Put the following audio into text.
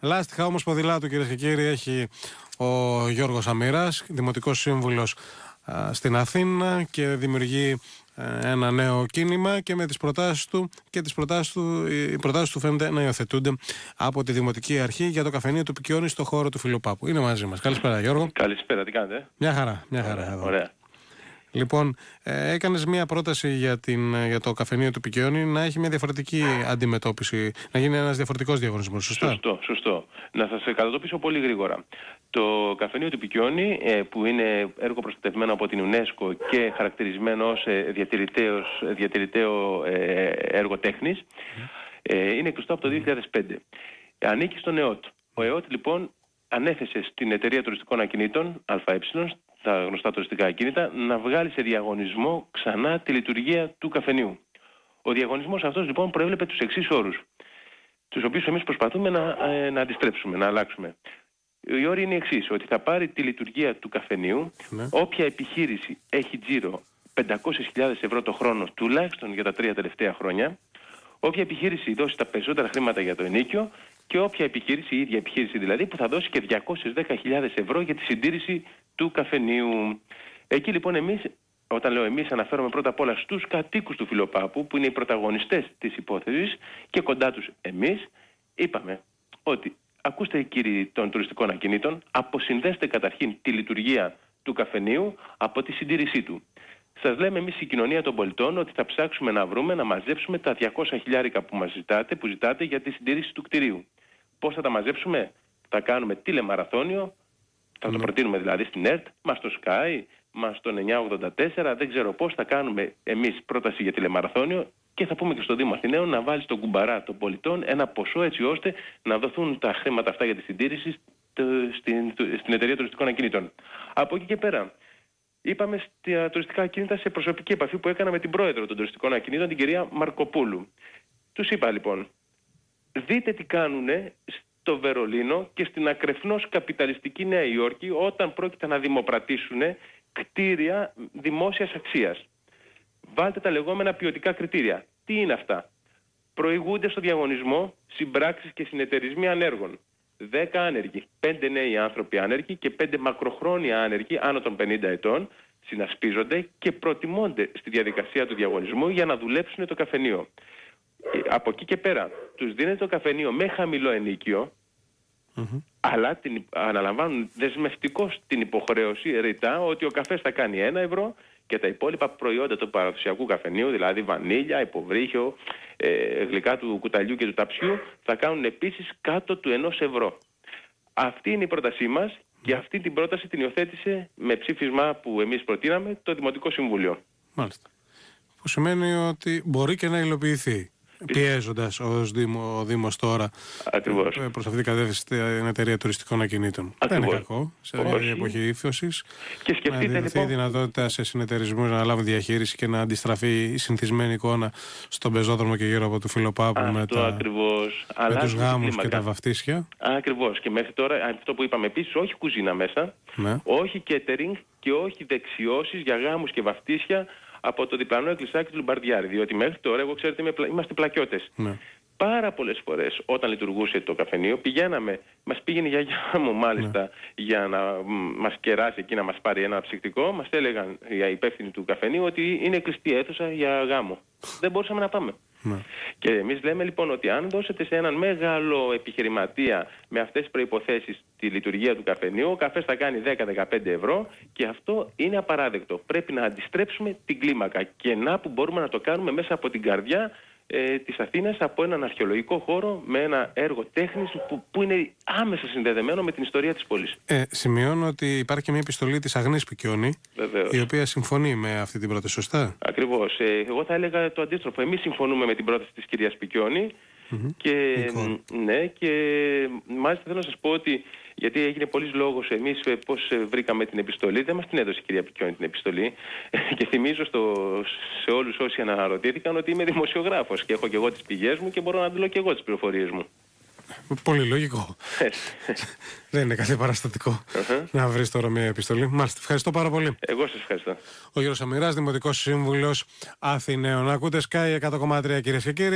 Λάστιχα όμως ποδηλάτου, κυρίες και κύριοι, έχει ο Γιώργος Αμυράς, δημοτικός σύμβουλος στην Αθήνα, και δημιουργεί ένα νέο κίνημα, και με τις προτάσεις του οι προτάσεις του φαίνεται να υιοθετούνται από τη Δημοτική Αρχή για το καφενείο του Πικιόνι στο χώρο του Φιλοπάπου. Είναι μαζί μας. Καλησπέρα, Γιώργο. Καλησπέρα, τι κάνετε? Μια χαρά εδώ. Ωραία. Λοιπόν, έκανες μια πρόταση για το καφενείο του Πικιόνι να έχει μια διαφορετική αντιμετώπιση, να γίνει ένας διαφορετικός διαγωνισμός, σωστά? Σωστό. Να σας κατατοπίσω πολύ γρήγορα. Το καφενείο του Πικιόνι, που είναι έργο προστατευμένο από την UNESCO και χαρακτηρισμένο ως διατηρηταίο έργο τέχνης, είναι κλειστό από το 2005. Ανήκει στον ΕΟΤ. Ο ΕΟΤ λοιπόν ανέθεσε στην εταιρεία τουριστικών ακινήτων ΑΕ, τα γνωστά τουριστικά ακίνητα, να βγάλει σε διαγωνισμό ξανά τη λειτουργία του καφενείου. Ο διαγωνισμός αυτός λοιπόν προέβλεπε τους εξής όρους, τους οποίους εμείς προσπαθούμε να αντιστρέψουμε, να αλλάξουμε. Οι όροι είναι οι εξής, ότι θα πάρει τη λειτουργία του καφενείου, όποια επιχείρηση έχει τζίρο 500.000 ευρώ το χρόνο, τουλάχιστον για τα 3 τελευταία χρόνια, όποια επιχείρηση δώσει τα περισσότερα χρήματα για το ενοίκιο, και όποια επιχείρηση, η ίδια επιχείρηση δηλαδή, που θα δώσει και 210.000 ευρώ για τη συντήρηση του καφενείου. Εκεί λοιπόν εμείς, όταν λέω εμείς, αναφέρομαι πρώτα απ' όλα στους κατοίκους του Φιλοπάπου, που είναι οι πρωταγωνιστές της υπόθεσης, και κοντά τους εμείς, είπαμε ότι ακούστε, κύριοι των τουριστικών ακινήτων, αποσυνδέστε καταρχήν τη λειτουργία του καφενείου από τη συντήρησή του. Σας λέμε εμείς, η κοινωνία των πολιτών, ότι θα ψάξουμε να βρούμε, να μαζέψουμε τα 200.000 που ζητάτε για τη συντήρηση του κτηρίου. Πώς θα τα μαζέψουμε? Θα κάνουμε τηλεμαραθώνιο, θα το προτείνουμε δηλαδή στην ΕΡΤ, μας το Sky, μας το 984, δεν ξέρω πώς θα κάνουμε εμείς πρόταση για τηλεμαραθώνιο, και θα πούμε και στο Δήμο Αθηναίων να βάλει στον κουμπαρά των πολιτών ένα ποσό, έτσι ώστε να δοθούν τα χρήματα αυτά για τη συντήρηση στην εταιρεία τουριστικών ακινήτων. Από εκεί και πέρα, είπαμε στα τουριστικά ακίνητα σε προσωπική επαφή που έκανα με την πρόεδρο των τουριστικών ακινήτων, την κυρία Μαρκοπούλου. Τους είπα λοιπόν, δείτε τι κάνουν στο Βερολίνο και στην ακρεφνώς καπιταλιστική Νέα Υόρκη όταν πρόκειται να δημοπρατήσουν κτίρια δημόσιας αξίας. Βάλτε τα λεγόμενα ποιοτικά κριτήρια. Τι είναι αυτά? Προηγούνται στο διαγωνισμό συμπράξεις και συνεταιρισμοί ανέργων. 10 άνεργοι, 5 νέοι άνθρωποι άνεργοι και 5 μακροχρόνια άνεργοι άνω των 50 ετών συνασπίζονται και προτιμώνται στη διαδικασία του διαγωνισμού για να δουλέψουν το καφενείο. Από εκεί και πέρα τους δίνεται το καφενείο με χαμηλό ενοίκιο, αλλά αναλαμβάνουν δεσμευτικώς την υποχρέωση ρητά ότι ο καφές θα κάνει 1 ευρώ και τα υπόλοιπα προϊόντα του παραδοσιακού καφενείου, δηλαδή βανίλια, υποβρύχιο, γλυκά του κουταλιού και του ταψιού, θα κάνουν επίσης κάτω του 1 ευρώ. Αυτή είναι η πρότασή μας, και αυτή την πρόταση την υιοθέτησε με ψήφισμα που εμείς προτείναμε το Δημοτικό Συμβούλιο. Μάλιστα. Που σημαίνει ότι μπορεί και να υλοποιηθεί, πιέζοντας ο Δήμος τώρα προς αυτή την κατεύθυνση την εταιρεία τουριστικών ακινήτων. Δεν είναι κακό σε εποχή ύφωσης να δίνει δυνατότητα σε συνεταιρισμούς να λάβουν διαχείριση και να αντιστραφεί η συνηθισμένη εικόνα στον πεζόδρομο και γύρω από το Φιλοπάπου με τους γάμους και τα βαφτίσια. Ακριβώς. Και μέχρι τώρα αυτό που είπαμε επίσης, όχι κουζίνα μέσα, όχι catering και όχι δεξιώσεις για γάμους και βαφτίσια από το διπλανό εκκλησάκι του Λουμπαρδιάρη. Διότι μέχρι τώρα, εγώ ξέρετε, είμαστε πλακιώτες. Πάρα πολλές φορές όταν λειτουργούσε το καφενείο, μας πήγαινε η γιαγιά μου μάλιστα για να μας κεράσει εκεί, να μας πάρει ένα ψυκτικό. Μας έλεγαν οι υπεύθυνοι του καφενείου ότι είναι κλειστή αίθουσα για γάμο. Δεν μπορούσαμε να πάμε. Και εμείς λέμε λοιπόν ότι αν δώσετε σε έναν μεγάλο επιχειρηματία με αυτές τις προϋποθέσεις τη λειτουργία του καφενείου, ο καφές θα κάνει 10-15 ευρώ, και αυτό είναι απαράδεκτο. Πρέπει να αντιστρέψουμε την κλίμακα, και να που μπορούμε να το κάνουμε μέσα από την καρδιά της Αθήνας, από έναν αρχαιολογικό χώρο με ένα έργο τέχνης που είναι άμεσα συνδεδεμένο με την ιστορία της πόλης. Σημειώνω ότι υπάρχει και μια επιστολή της Αγνής Πικιόνι, η οποία συμφωνεί με αυτή την πρόταση, σωστά? Ακριβώς. Εγώ θα έλεγα το αντίστροφο. Εμείς συμφωνούμε με την πρόταση της κυρίας Πικιόνι, και μάλιστα θέλω να σας πω ότι, γιατί έγινε πολλής λόγος εμείς πώς βρήκαμε την επιστολή, δεν μας την έδωσε η κυρία Πικιόνι την επιστολή, και θυμίζω σε όλους όσοι αναρωτήθηκαν ότι είμαι δημοσιογράφος και έχω και εγώ τις πηγές μου και μπορώ να αντλώ και εγώ τις πληροφορίες μου. Πολύ λογικό. Δεν είναι κάτι παραστατικό να βρεις τώρα μια επιστολή. Μάλιστα, ευχαριστώ πάρα πολύ. Εγώ σας ευχαριστώ. Ο Γιώργος Αμυράς, Δημοτικός Σύμβουλος Αθηναίων. Ακούτε Sky 100,3, κυρίες και κύριοι.